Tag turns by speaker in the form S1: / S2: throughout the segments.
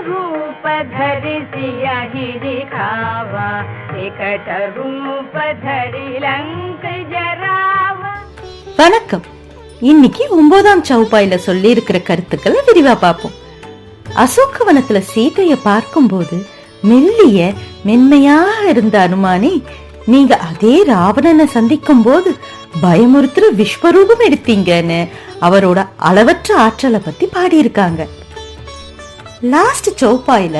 S1: रूप धरि सियहि दिखावा, विकट रूप धरि लंक जरावा.
S2: வணக்கம். இன்னைக்கு 9ஆம் சௌபாயில சொல்லி இருக்கிற கருத்துக்களை விரிவா பார்ப்போம். அசோகவனத்துல சீதைய பார்க்கும்போது மெல்லிய மென்மையாக இருந்த அனுமானே, நீங்க அதே ராவணனை சந்திக்கும் போது பயமுறுத்துற விஸ்வரூபம் எடுத்தீங்கன்னு அவரோட அளவற்ற ஆற்றலை பத்தி பாடியிருக்காங்க. லாஸ்ட் சௌபாயில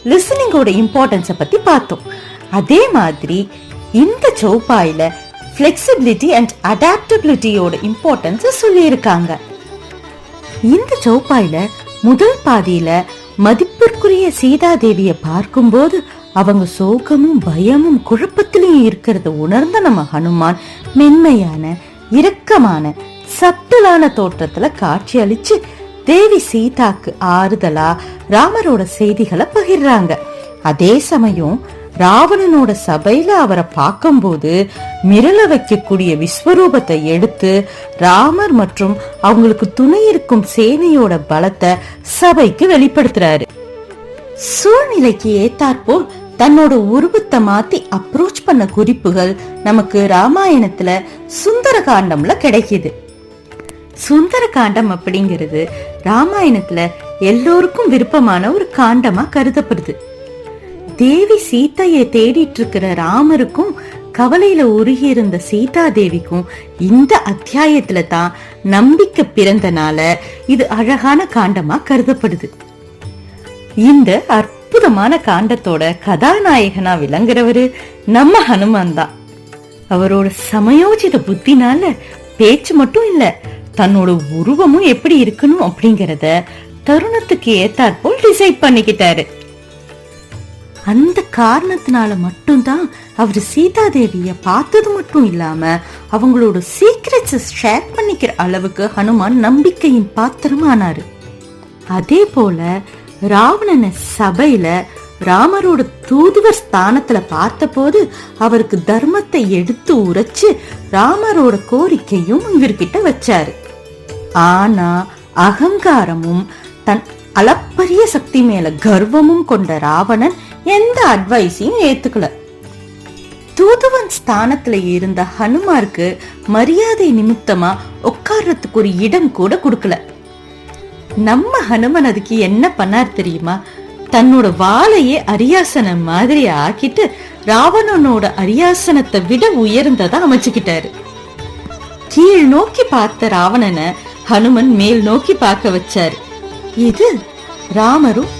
S2: லிசனிங்கோட இம்பார்ட்டன்ஸை பத்தி பார்த்தோம். அதே மாதிரி இந்த சௌபாயில ஃபிளெக்சிபிலிட்டி அண்ட் அடாப்டபிலிட்டியோட இம்பார்ட்டன்ஸ் சொல்லி இருக்காங்க. இந்த சௌபாயில முதல் பாதியில மதிப்பிற்குரிய சீதாதேவிய பார்க்கும்போது அவங்க சோகமும் பயமும் குழப்பத்திலையும் இருக்கிறத உணர்ந்த நம்ம ஹனுமான் மென்மையான இரக்கமான சப்டலான தோற்றத்துல காட்சி அளிச்சு தேவி சீதாக்கு ஆறுதலா ராமரோட செய்திகளை பகிர்றாங்க. அதே சமயம் ராவணனோட சபையில அவரை பார்க்கும்போது மிரள வைக்கக்கூடிய விஸ்வரூபத்தை எடுத்து ராமர் மற்றும் அவங்களுக்கு துணை இருக்கும் சேனையோட பலத்தை சபைக்கு வெளிப்படுத்துறாரு. சூழ்நிலைக்கு ஏத்தாற்போல் தன்னோட உருவத்தை மாத்தி அப்ரோச் பண்ண குறிப்புகள் நமக்கு ராமாயணத்துல சுந்தர காண்டம்ல கிடைக்குது. சுந்தர காண்டம் அப்படிங்கிறது ராமாயணத்துல எல்லோருக்கும் விருப்பமான ஒரு காண்டமா கருதப்படுது. தேவி சீதையை தேடிட்டு இருக்கிற ராமருக்கும் கவலையில உருகி இருந்த சீதா தேவிக்கும் இந்த அத்தியாயத்துல தான் நம்பிக்கை பிறந்தனால இது அழகான காண்டமா கருதப்படுது. இந்த அற்புதமான காண்டத்தோட கதாநாயகனா விளங்குறவரு நம்ம ஹனுமான் தான். அவரோட சமயோஜித புத்தினால பேச்சு மட்டும் இல்ல, தன்னோட உருவமும் எப்படி இருக்கணும் அப்படிங்கறத தருணத்துக்கு ஏத்தாற்போல் டிசைட் பண்ணிக்கிட்டாரு. அந்த காரணத்தினால மட்டும்தான் அவரு சீதா தேவிய பார்த்தது மட்டும் இல்லாம அவங்களோட சீக்ரெட்ஸ் ஷேர் பண்ணிக்கிற அளவுக்கு ஹனுமான் நம்பிக்கையின் பாத்திரமானாரு. அதே போல ராவணனை சபையில ராமரோட தூதுவர் ஸ்தானத்துல பார்த்த போது அவருக்கு தர்மத்தை எடுத்து உரைச்சு ராமரோட கோரிக்கையும் இவர்கிட்ட வச்சாரு. ஆனா அகங்காரமும் தன் அளப்பரிய சக்தி மேல கர்வமும் கொண்ட ராவணன் எந்த அட்வைஸையும் ஏத்துக்கல. தூதுவன் ஸ்தானத்துல இருந்த ஹனுமாருக்கு மரியாதை நிமித்தமா உட்கார்றதுக்கு ஒரு இடம் கூட கொடுக்கல. நம்ம ஹனுமன் அதுக்கு என்ன பண்ணார் தெரியுமா? தன்னோட வாளையே அரியாசனம் மாதிரி ஆக்கிட்டு ராவணனோட அரியாசனத்தை விட உயர்ந்ததா அமைச்சுக்கிட்டாரு. கீழ் நோக்கி பார்த்த ராவணனை ஹனுமன் மேல் நோக்கி பார்க்க வச்சாரு. இது ராமரும்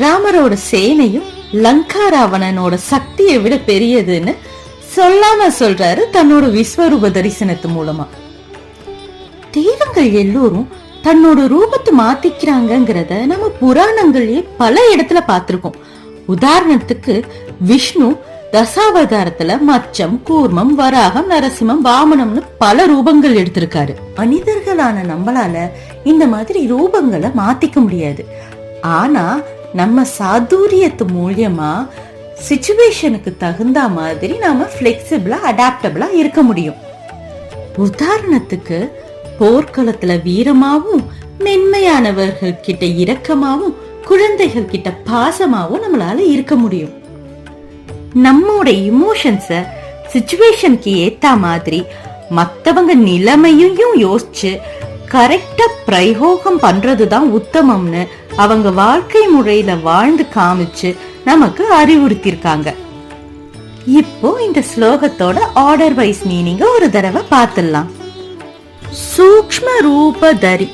S2: ராமரோட சேனையும் லங்கா ராவணனோட சக்தியை விட பெரியதுன்னு சொல்லாம சொல்றாரு தன்னோட விஸ்வரூப தரிசனத்து மூலமா. தெய்வங்கள் எல்லோரும் தன்னோட ரூபத்தை மாத்திக்கிறாங்கிறத நம்ம புராணங்கள்லயே பல இடத்துல பார்த்திருக்கோம். உதாரணத்துக்கு விஷ்ணு தசாவதாரத்துல மச்சம், கூர்மம், வராகம், நரசிம்மம், வாமனம்னு பல ரூபங்கள் எடுத்திருக்காரு. மனிதர்களான நம்மளால இந்த மாதிரி ரூபங்களை மாத்திக்க முடியாது. ஆனா நம்ம சாதுரியத்து மூலியமா சிச்சுவேஷனுக்கு தகுந்த மாதிரி நாம பிளெக்சிபிளா அடாப்டபிளா இருக்க முடியும். உதாரணத்துக்கு போர்க்களத்துல வீரமாவும், மென்மையானவர்கள் கிட்ட இரக்கமாவும், குழந்தைகள் கிட்ட பாசமாவும் நம்மளால இருக்க முடியும். நம்மோட இமோஷன்ஸ சிச்சுவேஷனுக்கு ஏத்த மாதிரி மத்தவங்க நிலைமையும் யோசிச்சு கரெக்டா பிரயோகம் பண்றதுதான் உத்தமம்னு அவங்க வாழ்க்கை முறையில வாழ்ந்து காமிச்சு நமக்கு அறிவுறுத்திருக்காங்க. இப்போ இந்த ஸ்லோகத்தோட ஆர்டர் வைஸ் மீனிங்க ஒரு தடவை பார்த்துடலாம். சூக்ஷ்ம ரூபதரி,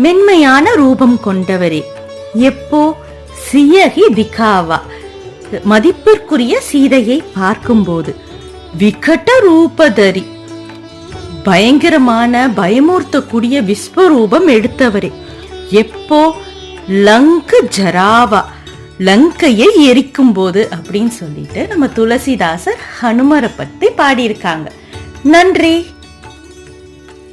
S2: மென்மையான ரூபம் கொண்டவரே. எப்போ சியகி திகாவா, மதிப்பிற்குரிய சீதையை பார்க்கும்போது. விகட ரூபதரி, பயங்கரமான பயமூர்த்தக்கூடிய விஸ்வரூபம் எடுத்தவரே. எப்போ லங்க ஜராவா, லங்கையை எரிக்கும் போது அப்படின்னு சொல்லிட்டு நம்ம துளசிதாசர் ஹனுமரை பத்தி பாடியிருக்காங்க. நன்றி.